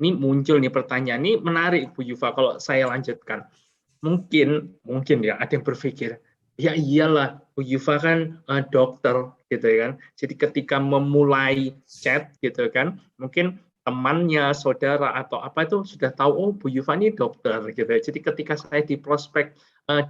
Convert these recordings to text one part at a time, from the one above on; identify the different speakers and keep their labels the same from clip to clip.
Speaker 1: ini muncul nih pertanyaan, ini menarik Bu Yufa kalau saya lanjutkan. Mungkin ya ada yang berpikir, ya iyalah Bu Yufa kan dokter gitu ya kan. Jadi ketika memulai chat gitu kan, mungkin temannya, saudara atau apa itu sudah tahu, oh Bu Yufa ini dokter gitu ya. Jadi ketika saya di prospek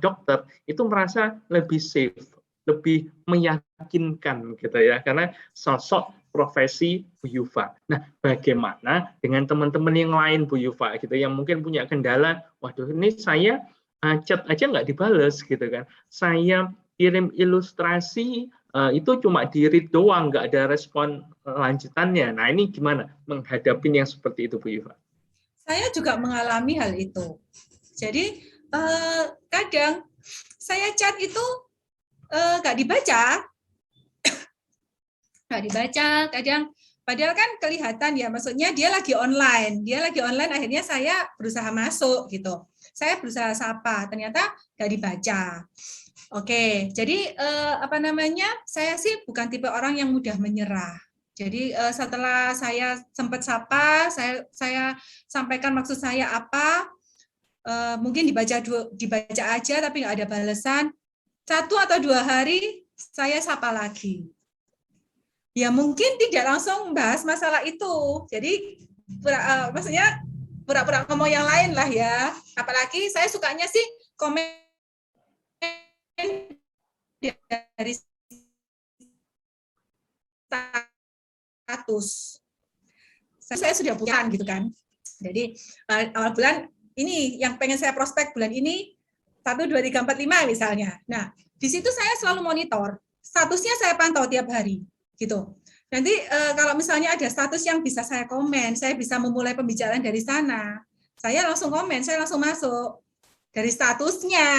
Speaker 1: dokter itu merasa lebih safe, lebih meyakinkan gitu ya, karena sosok profesi Bu Yufa. Nah, bagaimana dengan teman-teman yang lain Bu Yufa gitu yang mungkin punya kendala, waduh ini saya chat aja nggak dibales gitu kan. Saya kirim ilustrasi itu cuma di-read doang, nggak ada respon lanjutannya. Nah, ini gimana menghadapi yang seperti itu Bu Yufa?
Speaker 2: Saya juga mengalami hal itu. Jadi kadang saya chat itu nggak dibaca, kadang padahal kan kelihatan ya, maksudnya dia lagi online, akhirnya saya berusaha masuk gitu, saya berusaha sapa, ternyata nggak dibaca. Oke, jadi saya sih bukan tipe orang yang mudah menyerah. Jadi setelah saya sempat sapa, saya sampaikan maksud saya apa, mungkin dibaca aja tapi nggak ada balasan. 1 atau 2 hari saya sapa lagi. Ya mungkin tidak langsung bahas masalah itu. Jadi maksudnya pura-pura ngomong yang lain lah ya. Apalagi saya sukanya sih komen dari status. Saya sudah punya gitu kan. Jadi awal bulan ini yang pengen saya prospek bulan ini 1, 2, 3, 4, 5 misalnya. Nah, di situ saya selalu monitor. Statusnya saya pantau tiap hari gitu. Nanti kalau misalnya ada status yang bisa saya komen, saya bisa memulai pembicaraan dari sana. Saya langsung komen, saya langsung masuk dari statusnya.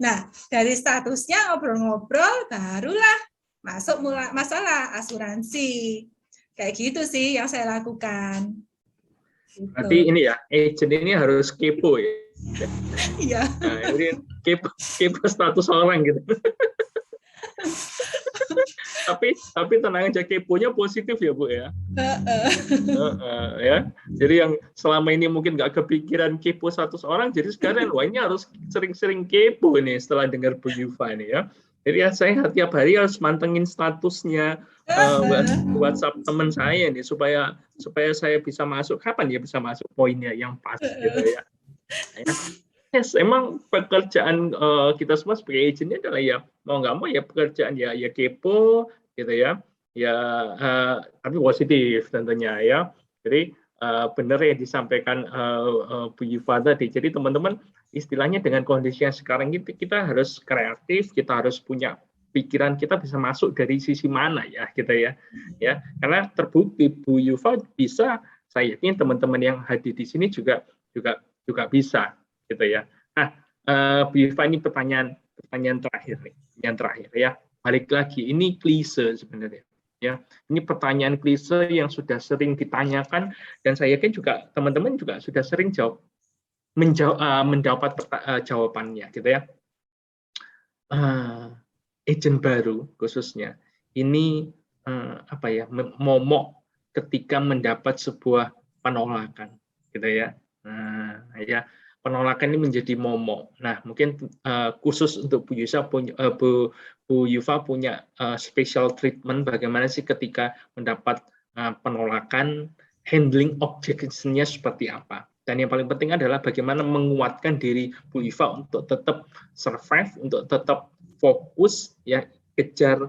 Speaker 2: Nah, dari statusnya ngobrol-ngobrol, barulah masuk masalah asuransi. Kayak gitu sih yang saya lakukan.
Speaker 1: Berarti ini ya, agent ini harus kepo ya.
Speaker 2: Iya.
Speaker 1: Nah, ini kepo status orang gitu. tapi tenang aja, keponya positif ya Bu ya. Ya. Jadi yang selama ini mungkin nggak kepikiran kepo status orang, jadi sekarang wah ini harus sering-sering kepo nih setelah dengar Bu Yufa nih ya. Jadi ya saya tiap hari harus mantengin statusnya WhatsApp teman saya nih supaya saya bisa masuk, kapan ya bisa masuk poinnya yang pas gitu ya. Yes, emang pekerjaan kita semua sebagai agentnya adalah ya mau nggak mau ya pekerjaan ya kepo gitu ya, tapi positif tentunya ya. Jadi benar yang disampaikan Bu Yufa tadi. Jadi teman-teman istilahnya dengan kondisi yang sekarang ini kita harus kreatif, kita harus punya pikiran kita bisa masuk dari sisi mana ya kita ya. Karena terbukti Bu Yufa bisa, saya yakin teman-teman yang hadir di sini juga bisa gitu ya. Nah, Bu Yufa ini pertanyaan terakhir nih, yang terakhir ya. Balik lagi, ini klise sebenarnya. Ya, ini pertanyaan klise yang sudah sering ditanyakan dan saya yakin juga teman-teman juga sudah sering mendapat jawabannya, gitu ya. Agent baru khususnya ini momok ketika mendapat sebuah penolakan, gitu ya. Ya penolakan ini menjadi momok. Nah, mungkin khusus untuk Bu Yufa punya special treatment bagaimana sih ketika mendapat penolakan, handling objection-nya seperti apa. Dan yang paling penting adalah bagaimana menguatkan diri Bu Yufa untuk tetap survive, untuk tetap fokus, ya kejar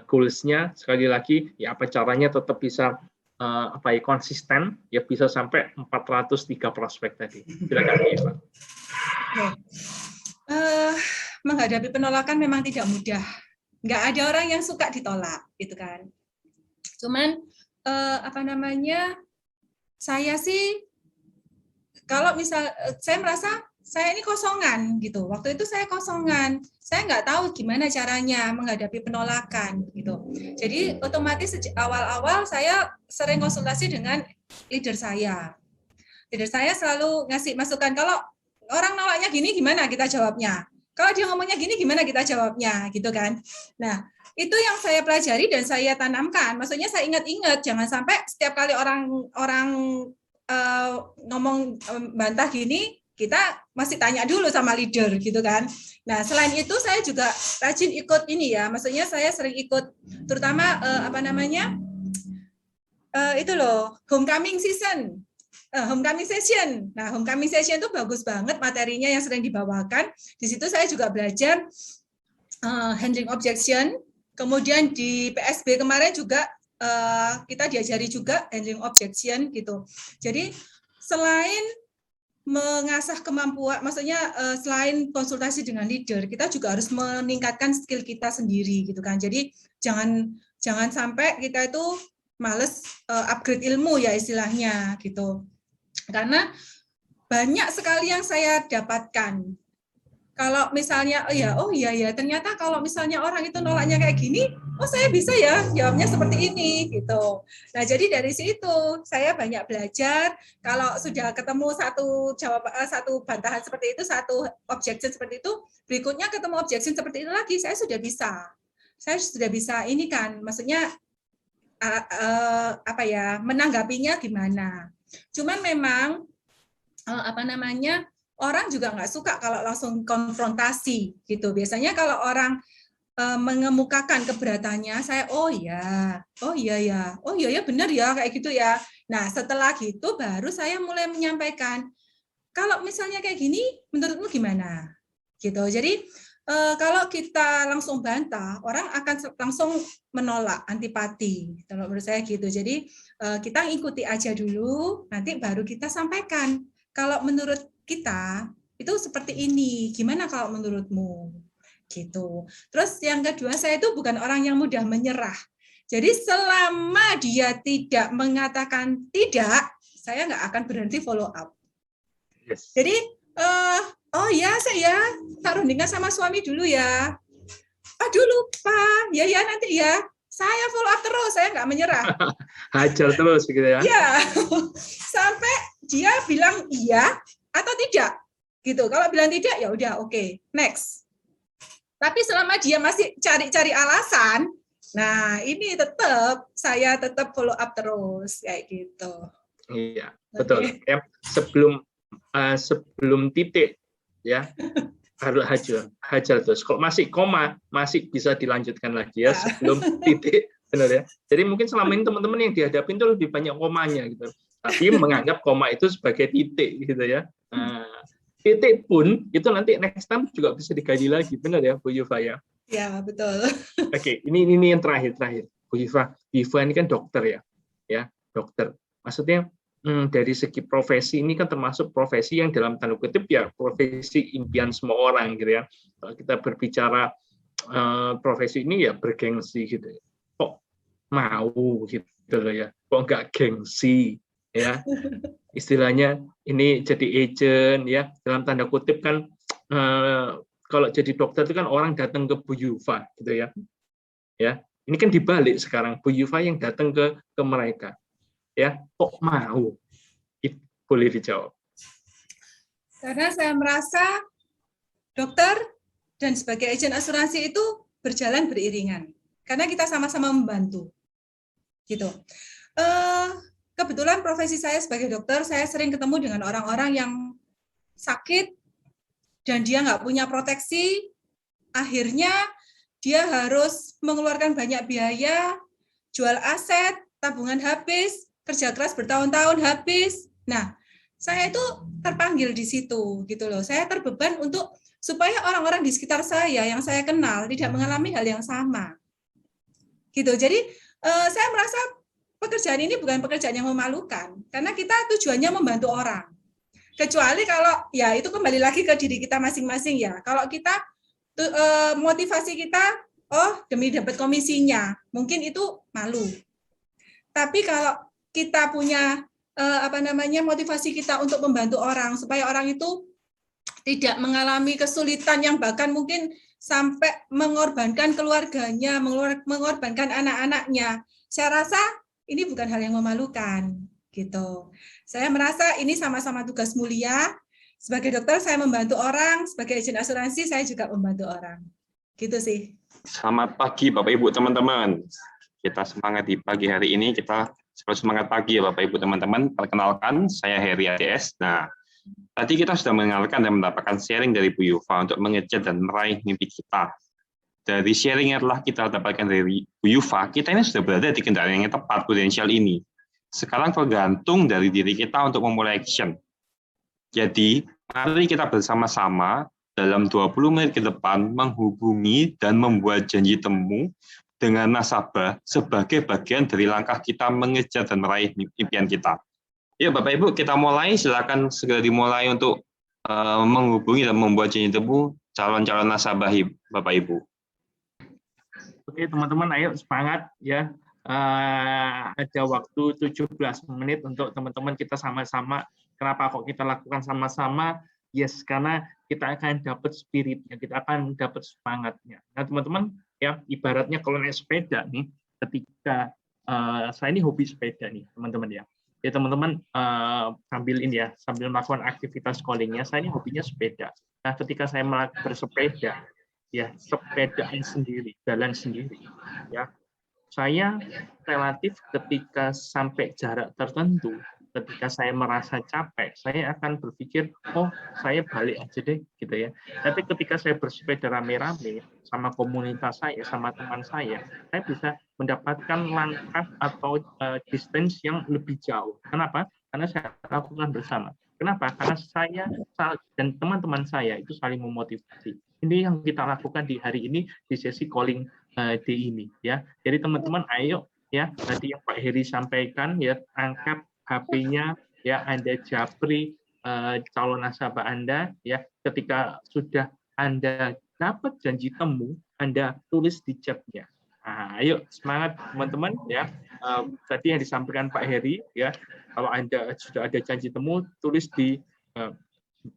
Speaker 1: goals-nya. Sekali lagi, ya apa caranya tetap bisa konsisten, ya bisa sampai 403 prospek tadi. Silakan Eva.
Speaker 2: Menghadapi penolakan memang tidak mudah. Nggak ada orang yang suka ditolak, gitu kan. Cuman saya sih kalau saya merasa saya ini kosongan gitu. Waktu itu saya kosongan. Saya nggak tahu gimana caranya menghadapi penolakan gitu. Jadi otomatis awal-awal saya sering konsultasi dengan leader saya. Leader saya selalu ngasih masukan, kalau orang nolaknya gini gimana kita jawabnya. Kalau dia ngomongnya gini gimana kita jawabnya gitu kan. Nah, itu yang saya pelajari dan saya tanamkan. Maksudnya saya ingat-ingat, jangan sampai setiap kali orang ngomong bantah gini, kita masih tanya dulu sama leader gitu kan. Nah, selain itu saya juga rajin ikut ini ya, maksudnya saya sering ikut terutama itu loh, homecoming season. Homecoming session. Nah, homecoming session itu bagus banget materinya yang sering dibawakan. Di situ saya juga belajar handling objection. Kemudian di PSB kemarin juga kita diajari juga handling objection gitu. Jadi selain mengasah kemampuan, maksudnya selain konsultasi dengan leader, kita juga harus meningkatkan skill kita sendiri gitu kan. Jadi jangan sampai kita itu males upgrade ilmu ya istilahnya gitu. Karena banyak sekali yang saya dapatkan. Kalau misalnya oh iya ternyata kalau misalnya orang itu nolaknya kayak gini, oh saya bisa ya jawabnya seperti ini gitu. Nah, jadi dari situ saya banyak belajar. Kalau sudah ketemu satu bantahan seperti itu, satu objection seperti itu, berikutnya ketemu objection seperti itu lagi, saya sudah bisa. Saya sudah bisa ini kan, maksudnya menanggapinya gimana. Cuman memang orang juga nggak suka kalau langsung konfrontasi gitu. Biasanya kalau orang mengemukakan keberatannya, saya oh iya ya benar ya kayak gitu ya. Nah, setelah gitu baru saya mulai menyampaikan, kalau misalnya kayak gini menurutmu gimana? Gitu. Jadi kalau kita langsung bantah, orang akan langsung menolak, antipati. Kalau menurut saya gitu. Jadi kita ikuti aja dulu, nanti baru kita sampaikan. Kalau menurut kita itu seperti ini, gimana kalau menurutmu? Gitu. Terus yang kedua, saya itu bukan orang yang mudah menyerah. Jadi selama dia tidak mengatakan tidak, saya nggak akan berhenti follow up. Yes. Jadi oh ya saya rundingan sama suami dulu ya. Aduh lupa, ya nanti ya. Saya follow up terus, saya nggak menyerah.
Speaker 1: Hajar terus gitu ya.
Speaker 2: Iya, sampai dia bilang iya atau tidak, gitu. Kalau bilang tidak, ya udah oke, next. Tapi selama dia masih cari-cari alasan, nah ini saya tetap follow up terus, kayak gitu.
Speaker 1: Iya, betul. Okay. Sebelum titik, ya. Harus hajar terus. Kalau masih koma, masih bisa dilanjutkan lagi ya sebelum titik, benar ya. Jadi mungkin selama ini teman-teman yang dihadapin itu lebih banyak komanya gitu. Tapi menganggap koma itu sebagai titik gitu ya. Nah, titik pun itu nanti next time juga bisa digali lagi, benar ya Bu Yufa ya?
Speaker 2: Ya, betul.
Speaker 1: Oke, ini yang terakhir Bu Yufa. Yufa ini kan dokter ya, dokter. Maksudnya dari segi profesi ini kan termasuk profesi yang dalam tanda kutip ya profesi impian semua orang gitu ya. Kalau kita berbicara profesi ini ya bergengsi gitu ya. Kok mau gitu loh ya, kok nggak gengsi ya. Istilahnya ini jadi agent ya, dalam tanda kutip kan kalau jadi dokter itu kan orang datang ke Bu Yufa gitu ya. Ya, ini kan dibalik sekarang, Bu Yufa yang datang ke mereka. Ya, kok mau? Itu boleh dijawab.
Speaker 2: Karena saya merasa dokter dan sebagai agen asuransi itu berjalan beriringan. Karena kita sama-sama membantu. Gitu. Kebetulan profesi saya sebagai dokter, saya sering ketemu dengan orang-orang yang sakit dan dia nggak punya proteksi, akhirnya dia harus mengeluarkan banyak biaya, jual aset, tabungan habis, kerja keras bertahun-tahun habis. Nah, saya itu terpanggil di situ gitu loh. Saya terbeban untuk supaya orang-orang di sekitar saya yang saya kenal tidak mengalami hal yang sama. Gitu. Jadi saya merasa pekerjaan ini bukan pekerjaan yang memalukan karena kita tujuannya membantu orang. Kecuali kalau ya itu kembali lagi ke diri kita masing-masing ya. Kalau kita motivasi kita demi dapat komisinya, mungkin itu malu. Tapi kalau kita punya motivasi kita untuk membantu orang supaya orang itu tidak mengalami kesulitan yang bahkan mungkin sampai mengorbankan keluarganya, mengorbankan anak-anaknya. Saya rasa ini bukan hal yang memalukan gitu. Saya merasa ini sama-sama tugas mulia. Sebagai dokter saya membantu orang, sebagai agen asuransi saya juga membantu orang. Gitu sih.
Speaker 3: Selamat pagi Bapak Ibu teman-teman. Kita semangat di pagi hari ini, kita Semangat pagi ya Bapak Ibu teman-teman. Perkenalkan, saya Heri ADS. Nah, tadi kita sudah mengenalkan dan mendapatkan sharing dari Bu Yufa untuk mengejar dan meraih mimpi kita. Dari sharing yang telah kita dapatkan dari Bu Yufa, kita ini sudah berada di kendaraan yang tepat potensial ini. Sekarang tergantung dari diri kita untuk memulai action. Jadi, mari kita bersama-sama dalam 20 menit ke depan menghubungi dan membuat janji temu dengan nasabah sebagai bagian dari langkah kita mengejar dan meraih impian kita. Ya Bapak Ibu, kita mulai. Silakan segera dimulai untuk menghubungi dan membuat janji temu calon-calon nasabah Bapak Ibu.
Speaker 1: Oke teman-teman, ayo semangat ya. Ada waktu 17 menit untuk teman-teman kita sama-sama. Kenapa kok kita lakukan sama-sama? Yes, karena kita akan dapat spiritnya, kita akan dapat semangatnya. Nah teman-teman, ya ibaratnya kalau naik sepeda nih, ketika saya ini hobi sepeda nih teman-teman ya. Ya teman-teman sambil ini ya, sambil melakukan aktivitas callingnya, saya ini hobinya sepeda. Nah ketika saya bersepeda, ya sepedaan sendiri, jalan sendiri, ya saya relatif ketika sampai jarak tertentu, ketika saya merasa capek, saya akan berpikir, oh saya balik aja deh, gitu ya. Tapi ketika saya bersepeda rame-rame sama komunitas saya, sama teman saya bisa mendapatkan langkah atau distance yang lebih jauh. Kenapa? Karena saya lakukan bersama. Kenapa? Karena saya dan teman-teman saya itu saling memotivasi. Ini yang kita lakukan di hari ini di sesi calling day ini, ya. Jadi teman-teman, ayo ya. Tadi yang Pak Heri sampaikan, ya, angkat HP-nya, ya, Anda japri calon nasabah Anda, ya. Ketika sudah Anda dapat janji temu, Anda tulis di chat-nya. Nah, ayo semangat teman-teman, ya. Tadi yang disampaikan Pak Heri, ya. Kalau Anda sudah ada janji temu, tulis di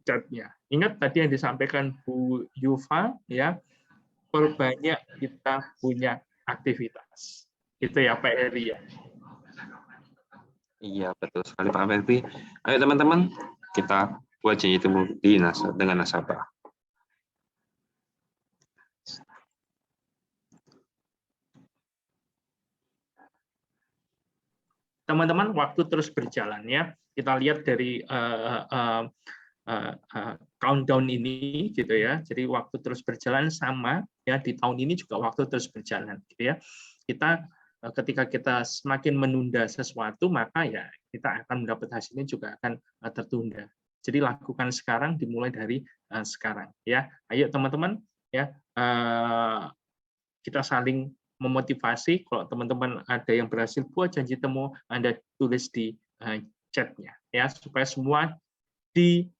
Speaker 1: chat-nya. Ingat tadi yang disampaikan Bu Yufa, ya, perbanyak kita punya aktivitas. Itu ya Pak Heri ya.
Speaker 3: Iya, betul sekali Pak Ferdi. Ayo teman-teman, kita buat janji temu dengan nasabah.
Speaker 1: Teman-teman, waktu terus berjalan ya. Kita lihat dari countdown ini gitu ya. Jadi waktu terus berjalan sama ya, di tahun ini juga waktu terus berjalan gitu ya. Kita ketika kita semakin menunda sesuatu, maka ya kita akan mendapat hasilnya juga akan tertunda. Jadi lakukan sekarang, dimulai dari sekarang ya. Ayo teman-teman ya, kita saling memotivasi. Kalau teman-teman ada yang berhasil buat janji temu, Anda tulis di chat-nya ya, supaya semua di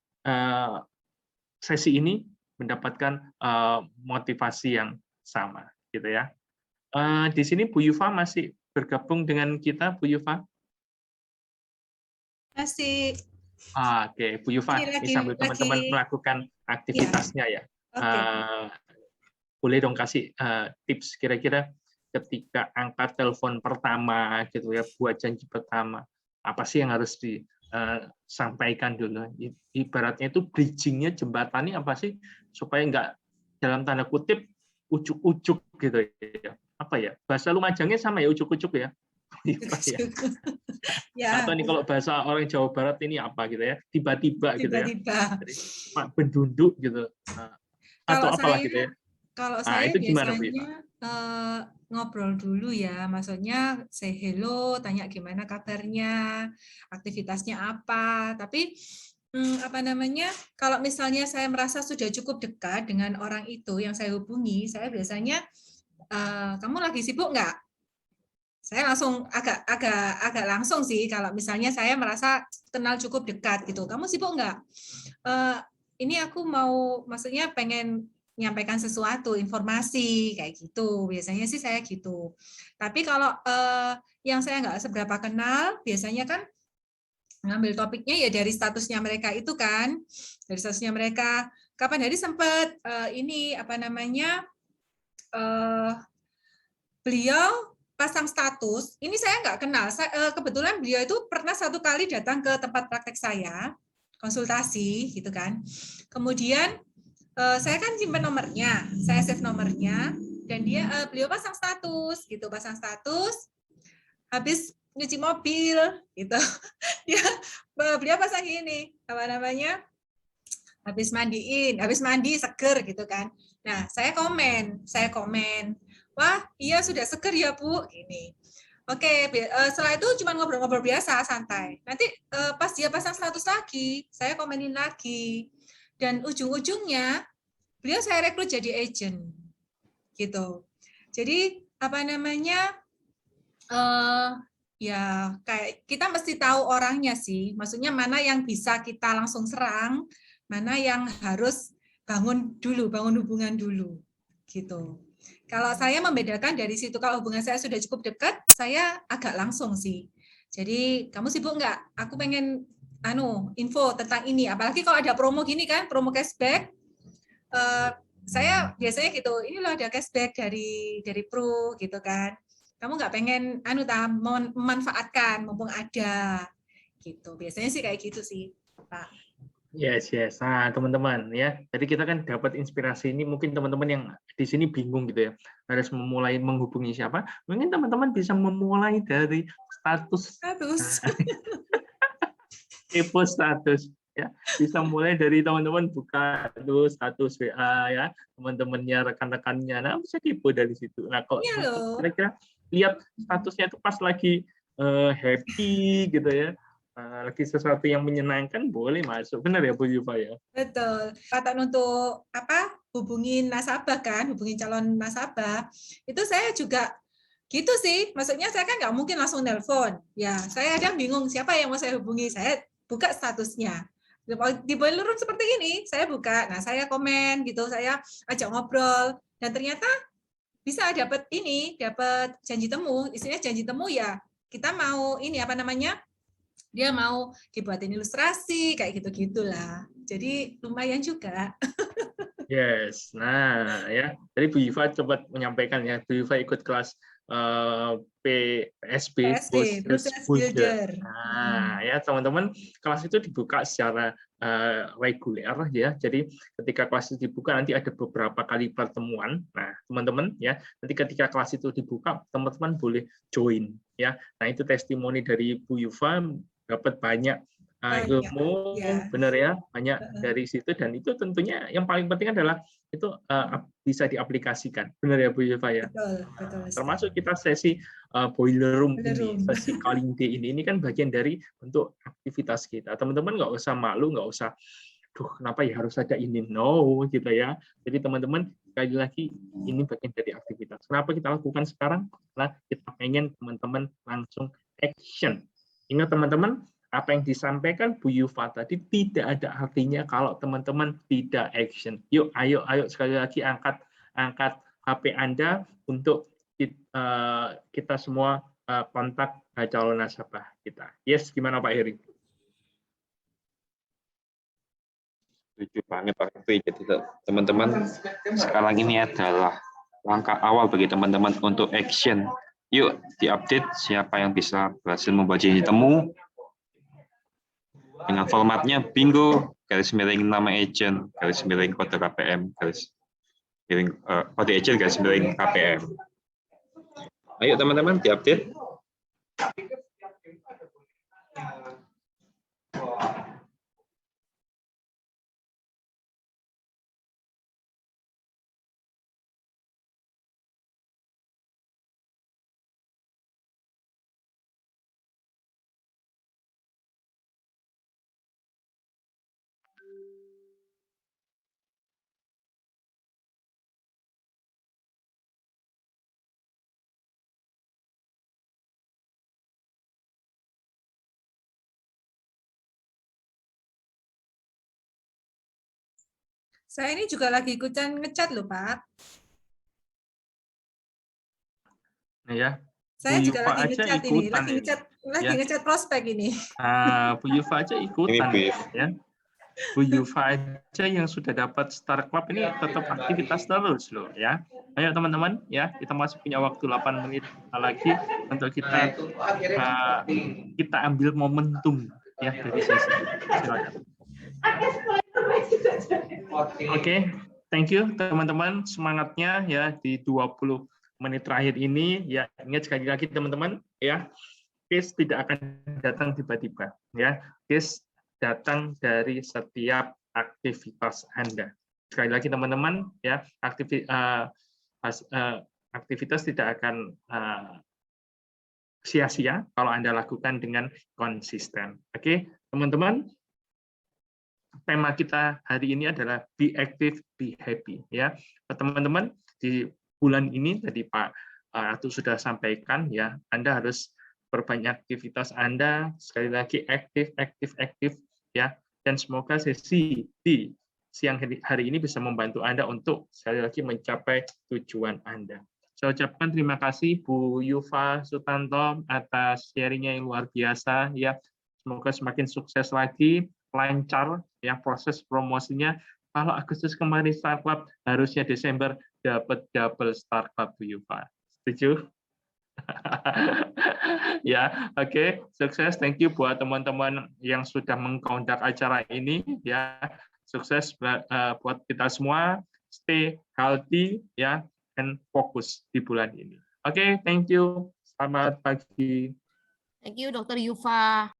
Speaker 1: sesi ini mendapatkan motivasi yang sama gitu ya. Di sini Bu Yufa masih bergabung dengan kita, Bu Yufa?
Speaker 2: Masih.
Speaker 1: Oke, Bu Yufa, ini sambil teman-teman melakukan aktivitasnya ya. Boleh dong kasih tips kira-kira ketika angkat telepon pertama gitu ya, buat janji pertama, apa sih yang harus disampaikan dulu? Ibaratnya itu bridging-nya, jembatannya apa sih supaya nggak dalam tanda kutip ujuk-ujuk gitu ya. Apa ya, bahasa Lumajangnya sama ya, ujuk-ujuk ya. Ya. Atau nih kalau bahasa orang Jawa Barat ini apa gitu ya, tiba-tiba gitu ya. Jadi, bendunduk gitu. Atau apalah gitu ya.
Speaker 2: Kalau saya itu biasanya ngobrol dulu ya, maksudnya say hello, tanya gimana kabarnya, aktivitasnya apa. Tapi apa namanya, kalau misalnya saya merasa sudah cukup dekat dengan orang itu yang saya hubungi, saya biasanya kamu lagi sibuk nggak? Saya langsung agak langsung sih kalau misalnya saya merasa kenal cukup dekat gitu. Kamu sibuk nggak? Ini aku mau, maksudnya pengen menyampaikan sesuatu, informasi kayak gitu. Biasanya sih saya gitu. Tapi kalau yang saya nggak seberapa kenal, biasanya kan ngambil topiknya ya dari statusnya mereka itu kan, dari statusnya mereka. Kapan hari sempat ini apa namanya? Beliau pasang status, ini saya nggak kenal. Kebetulan beliau itu pernah satu kali datang ke tempat praktek saya, konsultasi gitu kan. Kemudian saya kan simpan nomornya, saya save nomornya, dan beliau pasang status gitu, pasang status. Habis nyuci mobil gitu. Beliau pasang gini, apa namanya? Habis mandi seger gitu kan. Nah, saya komen, wah iya sudah seger ya Bu, gini. Oke, setelah itu cuma ngobrol-ngobrol biasa, santai. Nanti pas dia pasang status lagi, saya komenin lagi. Dan ujung-ujungnya, beliau saya rekrut jadi agent. Gitu. Jadi, apa namanya, ya kayak kita mesti tahu orangnya sih. Maksudnya mana yang bisa kita langsung serang, mana yang harus bangun hubungan dulu. Gitu. Kalau saya membedakan dari situ, kalau hubungan saya sudah cukup dekat, saya agak langsung sih. Jadi, kamu sibuk nggak? Aku pengen info tentang ini. Apalagi kalau ada promo gini kan, promo cashback. Saya biasanya gitu, ini loh ada cashback dari Pro gitu kan. Kamu nggak pengen memanfaatkan mumpung ada gitu. Biasanya sih kayak gitu sih, Pak.
Speaker 1: Yes. Nah, teman-teman ya. Jadi kita kan dapat inspirasi ini, mungkin teman-teman yang di sini bingung gitu ya. Harus memulai menghubungi siapa? Mungkin teman-teman bisa memulai dari status. Kepo status ya. Bisa mulai dari teman-teman buka dulu status WA ya, teman-temannya, rekan-rekannya. Nah, bisa kepo dari situ. Nah, kalau kira-kira lihat statusnya itu pas lagi happy gitu ya. Lagi sesuatu yang menyenangkan, boleh masuk. Benar ya Bu Yufa ya?
Speaker 2: Betul. Kata untuk hubungin nasabah kan, hubungin calon nasabah, itu saya juga gitu sih. Maksudnya saya kan nggak mungkin langsung nelpon. Ya, saya kadang bingung siapa yang mau saya hubungi. Saya buka statusnya. Di boiler room seperti ini, saya buka. Nah, saya komen gitu, saya ajak ngobrol. Dan ternyata bisa dapat janji temu. Isinya janji temu ya, kita mau ini apa namanya, dia mau dibuatin ilustrasi kayak gitu-gitulah. Jadi lumayan juga.
Speaker 1: Yes. Nah, ya. Tadi Bu Yufa coba menyampaikan ya, Bu Yufa ikut kelas PSB, Process Builder. Nah, ya teman-teman, kelas itu dibuka secara reguler ya. Jadi ketika kelas itu dibuka nanti ada beberapa kali pertemuan. Nah, teman-teman ya, nanti ketika kelas itu dibuka, teman-teman boleh join ya. Nah, itu testimoni dari Bu Yufa, dapat banyak ilmu, benar ya, banyak dari situ, dan itu tentunya yang paling penting adalah itu bisa diaplikasikan, benar ya Bu Yufa ya.
Speaker 2: Betul.
Speaker 1: Termasuk kita sesi boiler room ini, sesi calling day ini kan bagian dari bentuk aktivitas kita. Teman-teman nggak usah malu, nggak usah, kenapa ya harus ada ini, no gitu ya. Jadi teman-teman sekali lagi ini bagian dari aktivitas. Kenapa kita lakukan sekarang? Karena kita pengen teman-teman langsung action. Ingat teman-teman, apa yang disampaikan Bu Yufa tadi tidak ada artinya kalau teman-teman tidak action. Yuk, ayo sekali lagi angkat HP Anda untuk kita semua kontak calon nasabah kita. Yes, gimana Pak Heri?
Speaker 3: Setuju banget Pak Heri. Jadi teman-teman, sekarang ini adalah langkah awal bagi teman-teman untuk action. Yuk diupdate siapa yang bisa berhasil membuat janji temu dengan formatnya bingo, _ nama agent, _ kode KPM, kode agent, _ KPM. Ayo teman-teman diupdate.
Speaker 2: Saya ini juga lagi ikutan ngecat loh, Pak.
Speaker 1: Nah, ya.
Speaker 2: Saya juga lagi ngecat ini, lagi ngecat prospek ini.
Speaker 1: Bu Yufa aja ikutan ya. Bu Yufa aja yang sudah dapat Star Club ini tetap aktivitas terus loh ya. Ayo teman-teman ya, kita masih punya waktu 8 menit lagi untuk kita ambil momentum ya dari sesi. Silakan. Oke, thank you teman-teman, semangatnya ya di 20 menit terakhir ini ya. Ingat sekali lagi teman-teman ya, case tidak akan datang tiba-tiba, ya. Case datang dari setiap aktivitas Anda. Sekali lagi teman-teman, ya, aktivitas tidak akan sia-sia kalau Anda lakukan dengan konsisten. Oke, teman-teman, tema kita hari ini adalah be active, be happy. Ya, teman-teman, di bulan ini tadi Pak Ratu sudah sampaikan, ya, Anda harus perbanyak aktivitas Anda. Sekali lagi aktif, ya. Dan semoga sesi di siang hari ini bisa membantu Anda untuk sekali lagi mencapai tujuan Anda. Saya ucapkan terima kasih Bu Yuva Sutanto atas sharing-nya yang luar biasa, ya. Semoga semakin sukses lagi, lancar ya proses promosinya. Kalau Agustus kemarin Start Club, harusnya Desember dapat double Start Club Bu Yuva. Setuju? Ya, oke, sukses. Thank you buat teman-teman yang sudah mengkondak acara ini, ya. Sukses buat kita semua. Stay healthy, ya, dan fokus di bulan ini. Oke, thank you. Selamat pagi.
Speaker 4: Thank you, Dr. Yuva.